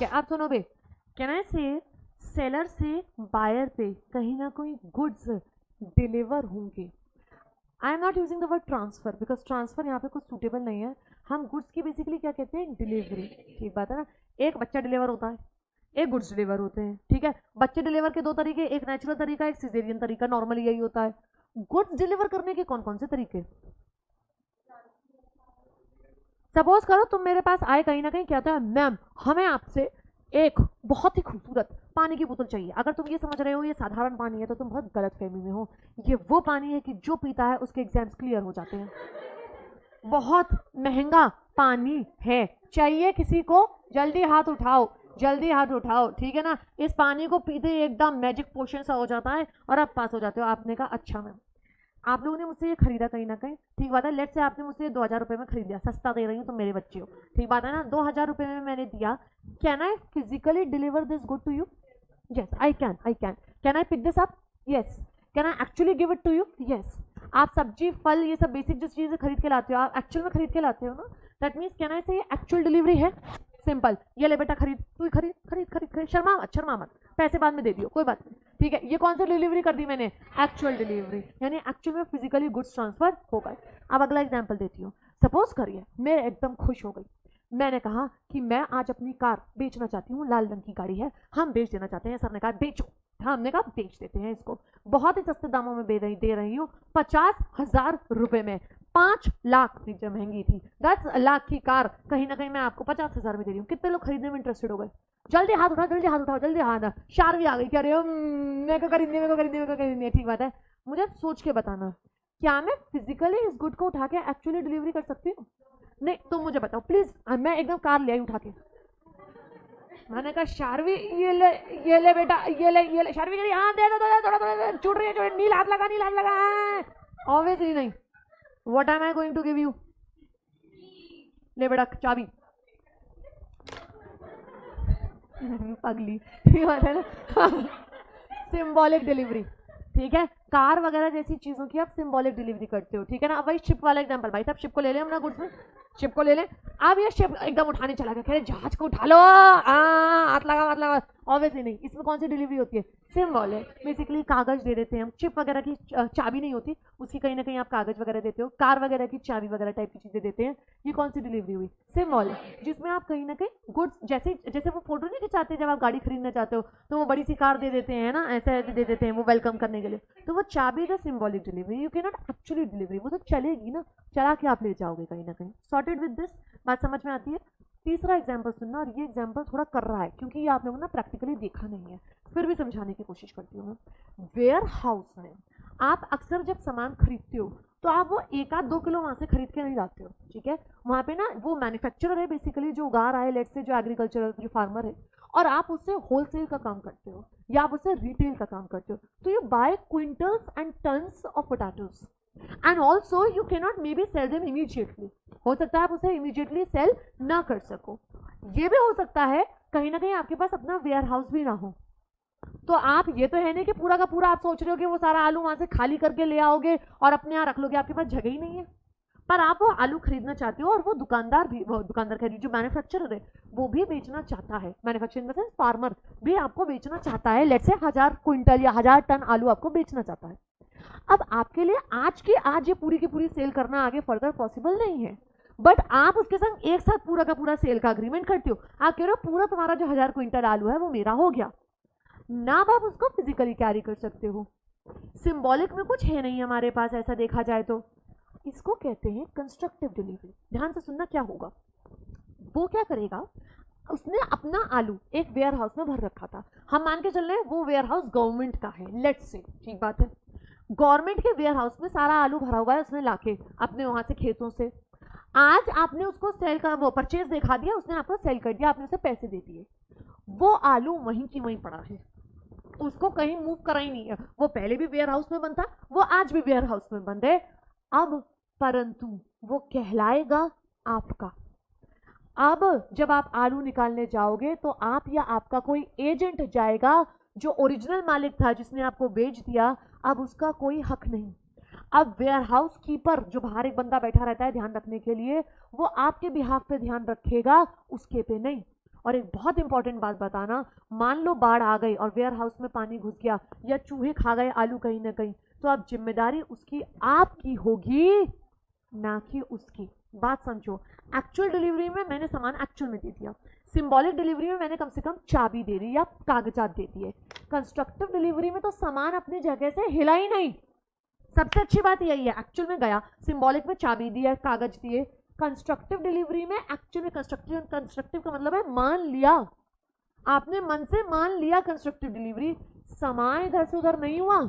ठीक है, आप सुनो बे, कैन आई से सेलर से बायर पे कहीं ना कोई गुड्स डिलीवर होंगे। I am not using the word transfer because transfer यहाँ पे कुछ सूटेबल नहीं है। हम गुड्स की बेसिकली क्या कहते हैं, डिलीवरी। ठीक बात है ना, एक बच्चा डिलीवर होता है, एक गुड्स डिलीवर होते हैं। ठीक है, बच्चे डिलीवर के दो तरीके, एक नेचुरल तरीका, एक सिजेरियन तरीका, नॉर्मली यही होता है। गुड्स डिलीवर करने के कौन कौन से तरीके? सपोज करो तुम मेरे पास आए, कहीं ना कहीं कहते हैं मैम हमें आपसे एक बहुत ही खूबसूरत पानी की बोतल चाहिए। अगर तुम ये समझ रहे हो ये साधारण पानी है तो तुम बहुत गलत फहमी में हो। ये वो पानी है कि जो पीता है उसके एग्जाम्स क्लियर हो जाते हैं। बहुत महंगा पानी है, चाहिए किसी को? जल्दी हाथ उठाओ, जल्दी हाथ उठाओ। ठीक है ना, इस पानी को पीते ही एकदम मैजिक पोशन सा हो जाता है और आप पास हो जाते हो। आपने कहा अच्छा मैम, आप लोगों ने मुझसे ये खरीदा कहीं ना कहीं, ठीक बात है, लेट से आपने मुझसे 2000 रुपये में खरीद लिया, सस्ता दे रही हूँ, तुम मेरे बच्चे हो, ठीक बात है ना, 2000 रुपये में मैंने दिया। Can I physically deliver this good to you? Yes I can, I can. Can I pick this up? Yes. Can I actually give it to you? Yes. आप सब्जी फल ये सब बेसिक जो चीजें खरीद के लाते हो, आप एक्चुअल में खरीद के लाते हो ना, दैट मीन्स कैन आई से ये एक्चुअल डिलीवरी है। सिंपल, ये ले बेटा खरीद, तू खरीद खरीद खरीद खरीद, शर्मा मत, शर्मा मत, पैसे बाद में दे दियो, कोई बात नहीं। ठीक है, ये कौन सी डिलीवरी कर दी मैंने? एक्चुअल डिलीवरी, यानी एक्चुअल में फिजिकली गुड्स ट्रांसफर हो गए। अब अगला एग्जांपल देती हूँ। सपोज करिए मैं एकदम खुश हो गई, मैंने कहा कि मैं आज अपनी कार बेचना चाहती हूँ, लाल रंग की गाड़ी है, हम बेच देना चाहते हैं। सर ने कहा बेचो, हमने कहा बेच देते हैं इसको, बहुत ही सस्ते दामों में दे रही हूँ, 50,000 रुपए में। 5 लाख की जो महंगी थी, 10 लाख की कार कहीं ना कहीं मैं आपको 50,000 में दे रही हूँ। कितने लोग खरीदने में इंटरेस्टेड हो गए? जल्दी हाथ उठाओ, जल्दी हाथ उठाओ, जल्दी हाथ। शार्वी आ गई, कह रही हो मेरे को खरीदनी, मेरे को खरीदनी, मेरे को खरीदनी है। ठीक बात है, मुझे सोच के बताना, क्या मैं फिजिकली इस गुड को उठा के एक्चुअली डिलीवरी कर सकती हूँ? नहीं, तुम मुझे बताओ प्लीज। मैं एकदम कार ले आई उठा के, मैंने कहा शार्वी ये ले बेटा, ये ले। शार्वी कह रही हाँ दे दो, थोड़ा थोड़ा छूट रही है, नील हाथ लगा, नील हाथ लगा। ऑब्वियसली नहीं, what am I going to give you? ले बेटा चाबी। पगली, ठीक है ना। सिंबॉलिक डिलीवरी, ठीक है, कार वगैरह जैसी चीजों की आप सिंबॉलिक डिलीवरी करते हो। ठीक है ना, अब वही शिप वाला एग्जांपल, भाई साहब शिप को ले लें अपना गुड्स में, शिप को ले लें। अब ये शिप एकदम उठाने चला गया, कह रहे जहाज को उठा लो, हाथ लगा, हाथ लगा। ऑब्वियसली नहीं, इसमें कौन सी डिलीवरी होती है? सिंबॉलिक। बेसिकली कागज दे देते हैं हम, शिप वगैरह की चाबी नहीं होती, उसकी कहीं ना कहीं आप कागज वगैरह देते हो, कार वगैरह की चाबी वगैरह टाइप की चीजें देते हैं। ये कौन सी डिलीवरी हुई? सिंबॉलिक, जिसमें आप कहीं ना कहीं गुड्स, जैसे जैसे वो फोटो नहीं खिंचाते जब आप गाड़ी खरीदना चाहते हो तो वो बड़ी सी कार दे देते हैं ना, ऐसे दे देते हैं वो वेलकम करने के लिए, तो वो चाबी the symbolic delivery. You can not actually delivery, वो तो चलेगी ना, चला के आप ले जाओगे कहीं ना कहीं। सॉर्टेड विद दिस, बात समझ में आती है? तीसरा एग्जाम्पल सुनना, और ये एग्जाम्पल थोड़ा कर रहा है क्योंकि ये आप लोगों ने प्रैक्टिकली देखा नहीं है, फिर भी समझाने की कोशिश करती हूँ मैं। वेयर हाउस में आप अक्सर जब सामान खरीदते हो तो आप वो 1-2 किलो वहां से खरीद के नहीं लाते हो। ठीक है, वहां पे ना वो मैन्युफैक्चरर है बेसिकली जो उगा रहा है, लेट्स से जो एग्रीकल्चरल जो फार्मर है, और आप उससे होलसेल का काम करते हो या आप उससे रिटेल का काम करते हो। तो you buy quintals and tons of potatoes and also you can not may be sell them immediately. हो सकता है आप उसे इमीडिएटली सेल ना कर सको। ये भी हो सकता है कहीं ना कहीं आपके पास अपना वेयर हाउस भी ना हो, तो आप ये तो है नहीं कि पूरा का पूरा आप सोच रहे हो कि वो सारा आलू वहां से खाली करके ले आओगे और अपने यहाँ रख लोगे, आपके पास जगह ही नहीं है। पर आप वो आलू खरीदना चाहते हो और वो दुकानदार भी, वो दुकानदार कह रही जो मैन्युफैक्चरर है वो भी बेचना चाहता है, मैन्युफैक्चरिंग में से फार्मर भी आपको बेचना चाहता है, लेट्स से 1000 क्विंटल या 1000 टन आलू आपको बेचना चाहता है। अब आपके लिए आज के आज ये पूरी की पूरी सेल करना आगे फर्दर पॉसिबल नहीं है, बट आप उसके संग एक साथ पूरा का पूरा सेल का अग्रीमेंट करते हो। आप कह रहे हो पूरा तुम्हारा जो 1000 क्विंटल आलू है वो मेरा हो गया ना, आप उसको फिजिकली कैरी कर सकते हो। सिंबॉलिक में कुछ है नहीं हमारे पास, ऐसा देखा जाए तो इसको कहते हैं कंस्ट्रक्टिव डिलीवरी। ध्यान से सुनना क्या होगा। वो क्या करेगा, उसने अपना आलू एक वेयर हाउस में भर रखा था, हम मान के चल रहे हैं वो वेयर हाउस गवर्नमेंट का है, लेट्स से, ठीक बात है, गवर्नमेंट के वेयर हाउस में सारा आलू भरा हुआ है उसने लाके अपने वहां से खेतों से। आज आपने उसको सेल का वो परचेज दिखा दिया, उसने आपको सेल कर दिया, आपने उसे पैसे दे दिए, वो आलू वहीं की वहीं पड़ा है, उसको कहीं मूव करा ही नहीं है। वो पहले भी वेयर हाउस में बंद था, वो आज भी वेयर हाउस में बंद है। अब परंतु वो कहलाएगा आपका। अब जब आप आलू निकालने जाओगे तो आप या आपका कोई एजेंट जाएगा, जो ओरिजिनल मालिक था जिसने आपको बेच दिया, अब उसका कोई हक नहीं। अब वेयर हाउस कीपर जो बाहर एक बंदा बैठा रहता है ध्यान रखने के लिए, वो आपके बिहाफ पे ध्यान रखेगा, उसके पे नहीं। और एक बहुत इंपॉर्टेंट बात बताना, मान लो बाढ़ आ गई और वेयर हाउस में पानी घुस गया या चूहे खा गए आलू कहीं ना कहीं, तो अब जिम्मेदारी उसकी आपकी होगी, ना कि उसकी। बात समझो, एक्चुअल डिलीवरी में मैंने सामान एक्चुअल में दे दिया, सिंबॉलिक डिलीवरी में मैंने कम से कम चाबी दे दी या कागजात दे दिए। कंस्ट्रक्टिव डिलीवरी में तो सामान अपनी जगह से हिला ही नहीं। सबसे अच्छी बात यही है, एक्चुअल में गया, सिंबॉलिक में चाबी दिया, कागज दिए। कंस्ट्रक्टिव डिलीवरी में एक्चुअल में कंस्ट्रक्टिव का मतलब है मान लिया, आपने मन से मान लिया कंस्ट्रक्टिव डिलीवरी। सामान इधर से उधर नहीं हुआ,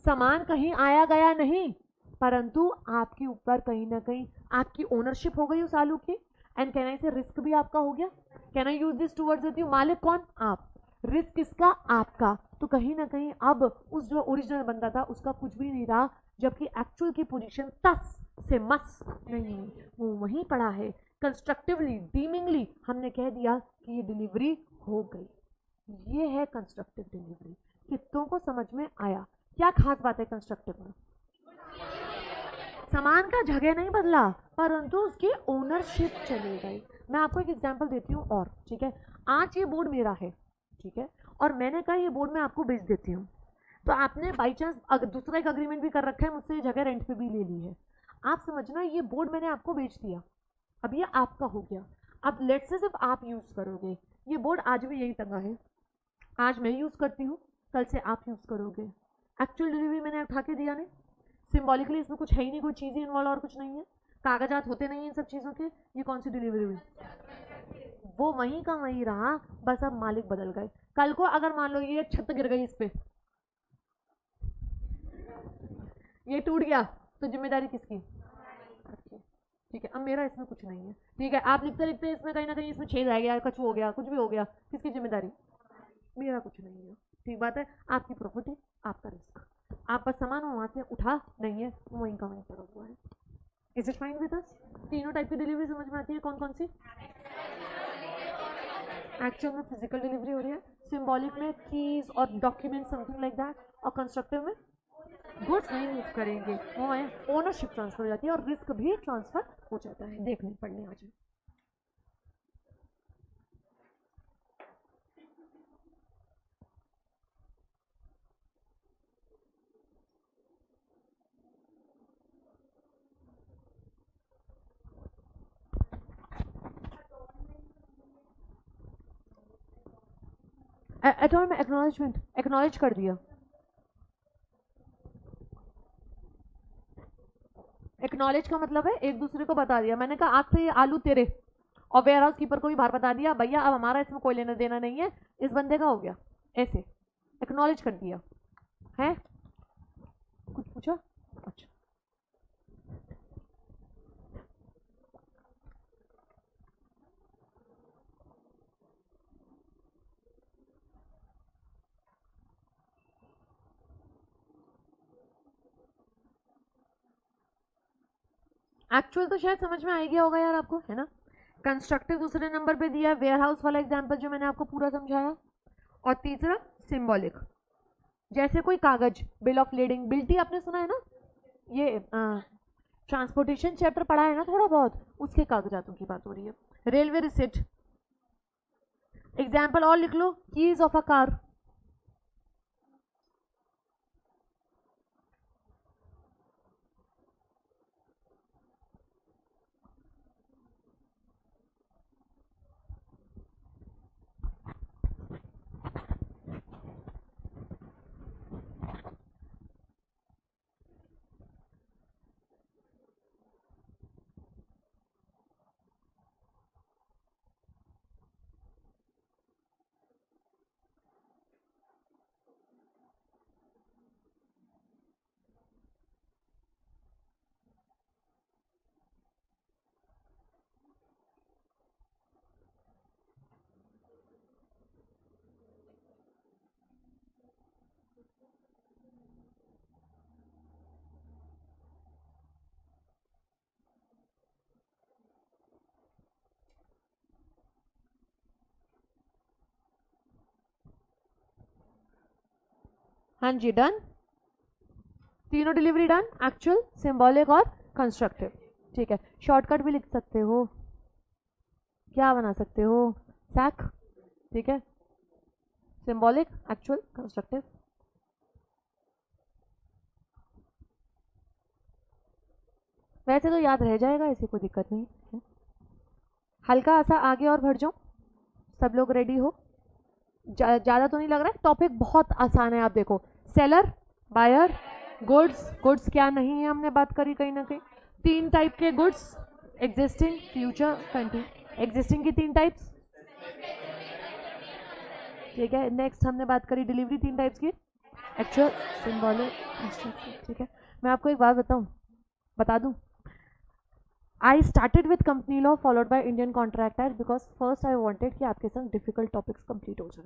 सामान कहीं आया गया नहीं, परंतु आपके ऊपर कहीं ना कहीं आपकी ओनरशिप हो गई उस आलू की। एंड कैन आई से रिस्क भी आपका हो गया। Can I use this two words with you? मालिक कौन? आप। रिस्क किसका? आपका। तो कहीं ना कहीं अब उस जो ओरिजिनल बंदा था उसका कुछ भी नहीं रहा, जबकि एक्चुअल की पोजीशन तस से मस नहीं हुई, वो वहीं पड़ा है। कंस्ट्रक्टिवली डीमिंगली हमने कह दिया कि ये डिलीवरी हो गई। ये है कंस्ट्रक्टिव डिलीवरी। कितनों को समझ में आया? क्या खास बात है कंस्ट्रक्टिव में? सामान का जगह नहीं बदला, परंतु उसकी ओनरशिप चली गई। मैं आपको एक एग्जांपल देती हूँ और, ठीक है। आज ये बोर्ड मेरा है, ठीक है, और मैंने कहा ये बोर्ड मैं आपको बेच देती हूँ, तो आपने बाई चांस दूसरा एक अग्रीमेंट भी कर रखा है, मुझसे ये जगह रेंट पे भी ले ली है। आप समझना ये बोर्ड मैंने आपको बेच दिया, अब ये आपका हो गया। अब लेट्स से सिर्फ आप यूज करोगे, ये बोर्ड आज भी यही टंगा है, आज मैं यूज करती हूँ, कल से आप यूज करोगे। एक्चुअल डिलीवरी मैंने उठा के दिया नहीं, सिंबॉलिकली इसमें कुछ है ही नहीं, कोई चीज़ ही इन्वॉल्व और कुछ नहीं है, कागजात होते नहीं हैं इन सब चीज़ों के। ये कौन सी डिलीवरी हुई? वो वहीं का वहीं रहा, बस अब मालिक बदल गए। कल को अगर मान लो ये छत गिर गई, इस पे ये टूट गया, तो जिम्मेदारी किसकी? ठीक है, अब मेरा इसमें कुछ नहीं है, ठीक है। आप लिखते लिखते इसमें कहीं ना कहीं इसमें छेद रह गया, कुछ हो गया, कुछ भी हो गया, किसकी जिम्मेदारी? मेरा कुछ नहीं है, ठीक बात है। आपकी प्रॉपर्टी, आपका रिस्क, आप बस सामान वहां से उठा नहीं है, वहीं का वहीं पड़ा हुआ है। Is it fine with us? तीनों टाइप की डिलीवरी समझ में आती है? कौन कौन सी? एक्चुअल में फिजिकल डिलीवरी हो रही है, सिंबॉलिक में कीज और डॉक्यूमेंट समथिंग लाइक दैट, और कंस्ट्रक्टिव में गुड्स नहीं मूव करेंगे, वो है ओनरशिप ट्रांसफर हो जाती है और रिस्क भी ट्रांसफर हो जाता है। देखने पढ़ने आ जाए। एटॉल में एक्नॉलेजमेंट, एक्नॉलेज कर दिया। एक्नॉलेज का मतलब है एक दूसरे को बता दिया, मैंने कहा आज से ये आलू तेरे, और वेयर हाउस कीपर को भी बाहर बता दिया, भैया अब हमारा इसमें कोई लेना देना नहीं है, इस बंदे का हो गया। ऐसे एक्नॉलेज कर दिया है। कुछ पूछा? अच्छा, एक्चुअल तो शायद समझ में आ गया होगा यार आपको, है ना। कंस्ट्रक्टिव दूसरे नंबर पे दिया है, वेयर हाउस वाला एग्जाम्पल जो मैंने आपको पूरा समझाया, और तीसरा सिंबॉलिक, जैसे कोई कागज, बिल ऑफ लेडिंग, बिल्टी आपने सुना है ना, ये ट्रांसपोर्टेशन चैप्टर पढ़ा है ना थोड़ा बहुत, उसके कागजातों की बात हो रही है। रेलवे रिसिप्ट, एग्जाम्पल और लिख लो, कीज ऑफ अ कार, हाँ जी डन, तीनों डिलीवरी डन, एक्चुअल, सिंबॉलिक और कंस्ट्रक्टिव। ठीक है, शॉर्टकट भी लिख सकते हो, क्या बना सकते हो? सैक, ठीक है, सिंबॉलिक, एक्चुअल, कंस्ट्रक्टिव। वैसे तो याद रह जाएगा, ऐसी कोई दिक्कत नहीं है। हल्का सा आगे और बढ़ जाओ, सब लोग रेडी हो? ज़्यादा तो नहीं लग रहा है? टॉपिक बहुत आसान है, आप देखो। Seller, buyer, goods. गुड्स क्या नहीं है हमने बात करी कहीं ना कहीं। 3 टाइप के goods, existing, future, continue. Existing की 3 टाइप्स, ठीक है। नेक्स्ट हमने बात करी डिलीवरी 3 टाइप्स की, एक्चुअल, सिंबॉलिक, ठीक है। मैं आपको एक बात बता दूं, I started with company law followed by Indian contract act because first I wanted कि आपके संग डिफिकल्ट टॉपिक्स कंप्लीट हो जाए।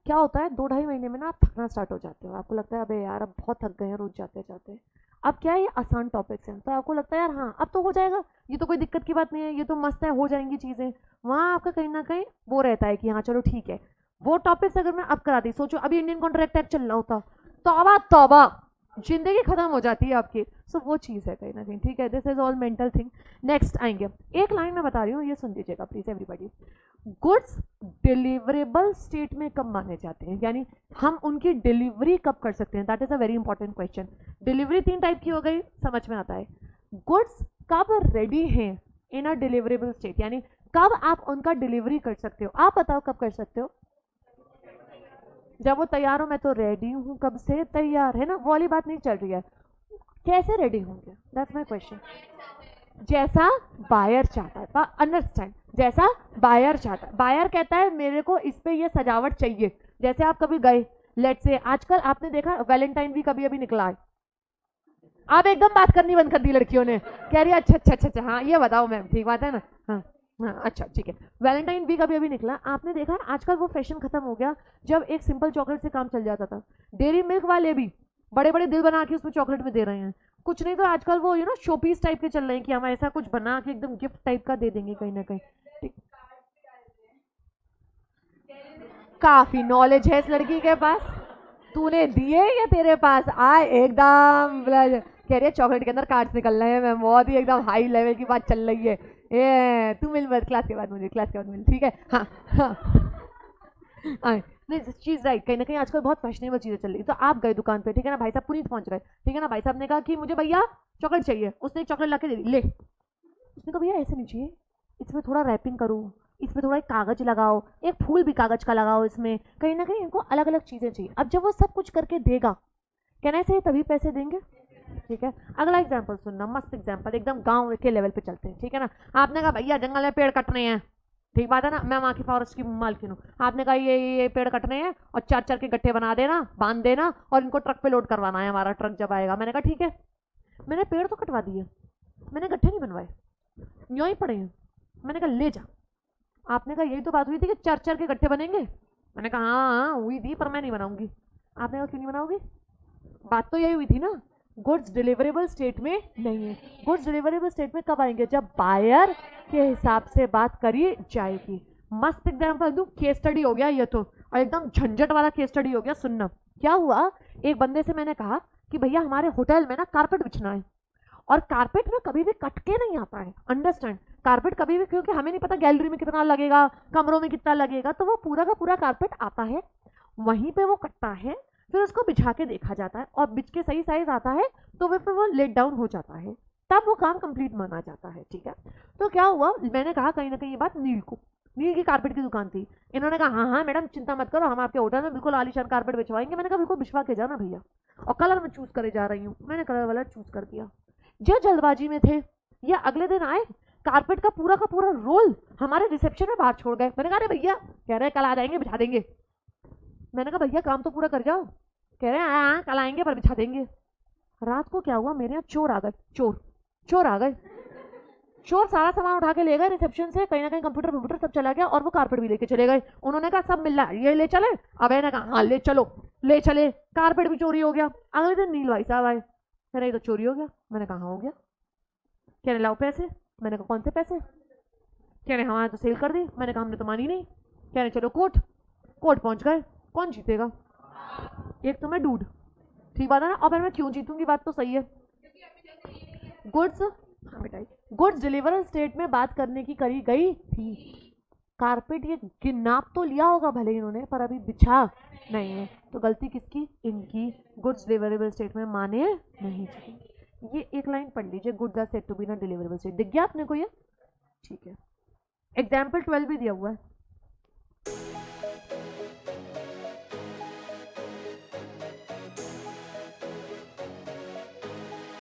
क्या होता है 2-2.5 महीने में ना आप थकना स्टार्ट हो जाते हो, आपको लगता है अबे यार अब बहुत थक गए हैं रोज जाते जाते। अब क्या है, ये आसान टॉपिक्स हैं तो आपको लगता है यार हाँ अब तो हो जाएगा, ये तो कोई दिक्कत की बात नहीं है, ये तो मस्त है, हो जाएंगी चीज़ें। वहाँ आपका कहीं ना कहीं वो रहता है कि हाँ चलो ठीक है। वो टॉपिक्स अगर मैं अब कराती, सोचो अभी इंडियन कॉन्ट्रैक्ट एक्ट चल रहा होता, तौबा तौबा, जिंदगी खत्म हो जाती है आपकी। सो वो चीज़ है कहीं ना कहीं, ठीक है। This is all mental thing. Next आएंगे, एक लाइन मैं बता रही हूँ, ये सुन लीजिएगा please everybody. Goods deliverable state में कब माने जाते हैं, यानी हम उनकी डिलीवरी कब कर सकते हैं, that is a very important question. Delivery 3 type की हो गई, समझ में आता है। गुड्स कब रेडी हैं इन अ डिलीवरेबल स्टेट, यानी कब आप उनका डिलीवरी कर सकते हो। आप बताओ कब कर सकते हो? जब वो तैयार हो, मैं तो रेडी हूँ कब से तैयार, है ना, वो वाली बात नहीं चल रही है। कैसे रेडी होंगे, दैट्स माय क्वेश्चन। जैसा बायर चाहता है, अंडरस्टैंड, जैसा बायर चाहता है। बायर कहता है मेरे को इस पे ये सजावट चाहिए। जैसे आप कभी गए, लेट्स से आजकल आपने देखा वैलेंटाइन भी कभी अभी निकला है, आप एकदम बात करनी बंद कर दी लड़कियों ने, कह रही है अच्छा अच्छा अच्छा अच्छा हाँ ये बताओ मैम, ठीक बात है ना, हाँ हाँ अच्छा ठीक है। वैलेंटाइन वीक अभी अभी निकला, आपने देखा आजकल वो फैशन खत्म हो गया जब एक सिंपल चॉकलेट से काम चल जाता था। डेयरी मिल्क वाले भी बड़े बड़े दिल बना के उसमें चॉकलेट में दे रहे हैं। कुछ नहीं तो आजकल वो यू नो शोपीस टाइप के चल रहे हैं कि हम ऐसा कुछ बना के एकदम गिफ्ट टाइप का दे देंगे कहीं ना कहीं, ठीक। काफी नॉलेज है इस लड़की के पास, तूने दिए या तेरे पास आए एकदम कह रही है चॉकलेट के अंदर कार्ड्स निकल रहे हैं मैम, बहुत ही एकदम हाई लेवल की बात चल रही है। ये तू मिल बस क्लास के बाद मुझे, क्लास के बाद मिल, ठीक है। हाँ हाँ नहीं चीज़ राइट, कहीं ना कहीं आजकल बहुत फैशनेबल चीज़ें चल रही। तो आप गए दुकान पे, ठीक है ना, भाई साहब पुनीत पहुंच गए, ठीक है ना, भाई साहब ने कहा कि मुझे भैया चॉकलेट चाहिए, उसने एक चॉकलेट ला के दे दी, ले। उसने कहा भैया ऐसे नहीं चाहिए, इसमें थोड़ा रैपिंग करो, इसमें थोड़ा एक कागज लगाओ, एक फूल भी कागज का लगाओ, इसमें कहीं ना कहीं इनको अलग अलग चीज़ें चाहिए। अब जब वो सब कुछ करके देगा, कहना से तभी पैसे देंगे, ठीक है। अगला एग्जाम्पल सुनना, मस्त एग्जाम्पल, एकदम गांव के लेवल पे चलते हैं, ठीक है ना। आपने कहा भैया जंगल में पेड़ कटने हैं, ठीक बात है ना, मैं वहाँ की फॉरेस्ट की मालकिन हूँ। आपने कहा ये पेड़ कटने हैं और 4-4 के गट्ठे बना देना, बांध देना और इनको ट्रक पे लोड करवाना है, हमारा ट्रक जब आएगा। मैंने कहा ठीक है, मैंने पेड़ तो कटवा दिए, मैंने गट्ठे नहीं बनवाए, यूँ ही पड़े हैं। मैंने कहा ले जा। आपने कहा यही तो बात हुई थी कि 4-4 के गट्ठे बनेंगे। मैंने कहा हाँ हुई थी पर मैं नहीं बनाऊंगी। आपने कहा क्यों नहीं बनाओगी, बात तो यही हुई थी ना। गुड्स डिलीवरेबल स्टेट में नहीं है। गुड्स डिलीवरेबल स्टेट में कब आएंगे, जब बायर के हिसाब से बात करी जाएगी। मस्त एग्जांपल दूं, केस स्टडी हो गया ये तो, और एकदम झंझट वाला केस स्टडी हो गया। सुनना क्या हुआ, एक बंदे से मैंने कहा कि भैया हमारे होटल में ना कारपेट बिछना है, और कारपेट में कभी भी कट के नहीं आता है, अंडरस्टैंड, कारपेट कभी भी, क्योंकि हमें नहीं पता गैलरी में कितना लगेगा, कमरों में कितना लगेगा, तो वो पूरा का पूरा कारपेट आता है, वहीं पे वो कटता है, फिर उसको बिछा के देखा जाता है, और बिछ के सही साइज आता है तो फिर वो लेट डाउन हो जाता है, तब वो काम कंप्लीट माना जाता है, ठीक है। तो क्या हुआ, मैंने कहा कहीं ना कहीं ये बात नील को, नील की कारपेट की दुकान थी। इन्होंने कहा हाँ हाँ मैडम चिंता मत करो, हम आपके होटल में बिल्कुल आलीशान कारपेट बिछवाएंगे। मैंने कहा बिल्कुल बिछवा के जाना भैया, और कलर मैं चूज करे जा रही हूँ, मैंने कलर वाला चूज कर दिया। जो जल्दबाजी में थे ये अगले दिन आए, कारपेट का पूरा रोल हमारे रिसेप्शन में बाहर छोड़ गए। मैंने कहा अरे भैया, कह रहे कल आ जाएंगे बिछा देंगे। मैंने कहा भैया काम तो पूरा कर जाओ, कह रहे हैं हाँ कल आएंगे पर बिछा देंगे। रात को क्या हुआ, मेरे यहाँ चोर आ गए, चोर आ गए, चोर सारा सामान उठा के ले गए रिसेप्शन से, कहीं ना कहीं कंप्यूटर सब चला गया, और वो कारपेट भी लेके चले गए। उन्होंने कहा सब मिल रहा है, ये ले चले। अब मैंने कहा हाँ ले चलो, ले चले, कारपेट भी चोरी हो गया। अगले दिन नील भाई साहब आए, कह रहे तो चोरी हो गया। मैंने कहा हाँ हो गया। कह रहे लाओ पैसे। मैंने कहा कौन से पैसे। कह रहे हमारे तो सेल कर दी। मैंने कहा हमने तो मानी नहीं। कह रहे चलो कोर्ट पहुंच गए, कौन जीतेगा, एक तो मैं डूड, ठीक बात है ना। अब मैं क्यों जीतूंगी, बात तो सही है। गुड्स, हाँ बेटा, गुड्स डिलीवरल स्टेट में बात करने की करी गई थी, कारपेट ये नाप तो लिया होगा भले इन्होंने, पर अभी बिछा नहीं है, तो गलती किसकी? इनकी। गुड्स डिलीवरेबल स्टेट में माने नहीं चाहिए। ये एक लाइन पढ़ लीजिए, goods are said to be in deliverable state. दिख गया आपने को ये? ठीक है। एग्जाम्पल 12 भी दिया हुआ है।